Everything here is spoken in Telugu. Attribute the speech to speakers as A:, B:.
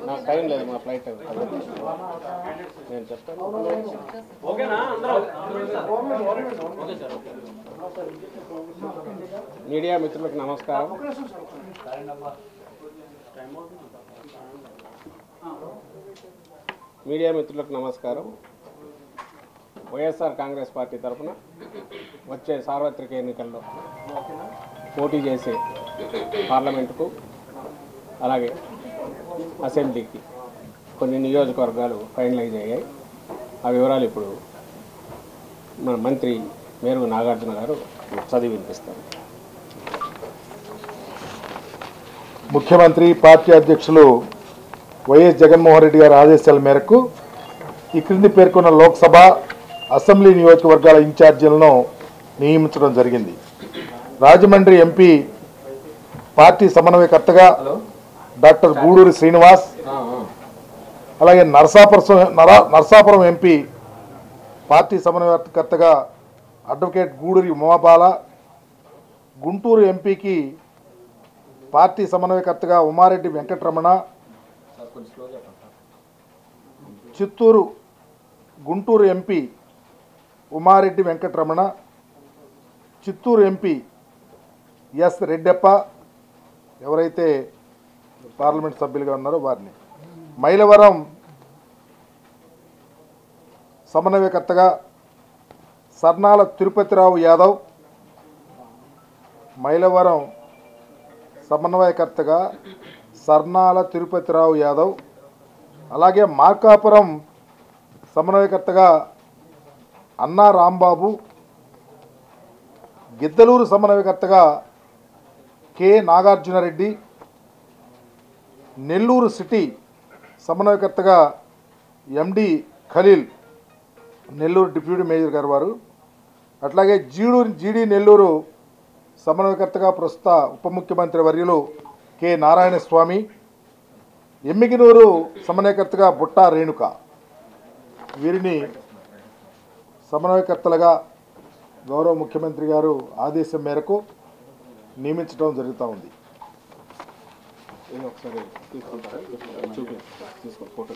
A: నాకు టైం లేదు, మా ఫ్లైట్ నేను చెప్తాను. మీడియా మిత్రులకు నమస్కారం. వైఎస్ఆర్ కాంగ్రెస్ పార్టీ తరఫున వచ్చే సార్వత్రిక ఎన్నికల్లో పోటీ చేసే పార్లమెంటుకు అలాగే అసెంబ్లీకి కొన్ని నియోజకవర్గాలు ఫైనలైజ్ అయ్యాయి. ఆ వివరాలు ఇప్పుడు మన మంత్రి మేరుగు నాగార్జున గారు చదివి వినిపిస్తారు.
B: ముఖ్యమంత్రి పార్టీ అధ్యక్షులు వైఎస్ జగన్మోహన్ రెడ్డి గారి ఆదేశాల మేరకు ఈ క్రింది పేర్కొన్న లోక్సభ అసెంబ్లీ నియోజకవర్గాల ఇన్ఛార్జీలను నియమించడం జరిగింది. రాజమండ్రి ఎంపీ పార్టీ సమన్వయకర్తగా డాక్టర్ గూడూరి శ్రీనివాస్, అలాగే నరసాపురం ఎంపీ పార్టీ సమన్వయకర్తగా అడ్వకేట్ గూడూరి ఉమాబాల, గుంటూరు ఎంపీకి పార్టీ సమన్వయకర్తగా Umareddy Venkataramana, Guntur MP Umareddy Venkataramana, Chittoor MP S Reddappa ఎవరైతే పార్లమెంట్ సభ్యులుగా ఉన్నారో వారిని, మైలవరం సమన్వయకర్తగా సర్నాల తిరుపతిరావు యాదవ్, మైలవరం సమన్వయకర్తగా సర్నాల తిరుపతిరావు యాదవ్, అలాగే మార్కాపురం సమన్వయకర్తగా అన్నా రాంబాబు, గిద్దలూరు సమన్వయకర్తగా కె నాగార్జునరెడ్డి, నెల్లూరు సిటీ సమన్వయకర్తగా ఎండి ఖలీల్, నెల్లూరు డిప్యూటీ మేయర్ గారు వారు, అట్లాగే జీడీ నెల్లూరు సమన్వయకర్తగా ప్రస్తుత ఉప ముఖ్యమంత్రి వర్యులు కె నారాయణస్వామి, ఎమ్మిగినూరు సమన్వయకర్తగా బుట్టా రేణుక, వీరిని సమన్వయకర్తలుగా గౌరవ ముఖ్యమంత్రి గారు ఆదేశం మేరకు నియమించడం జరుగుతూ ఉంది.
A: ఒకసారి తీసుకో ఫోటో.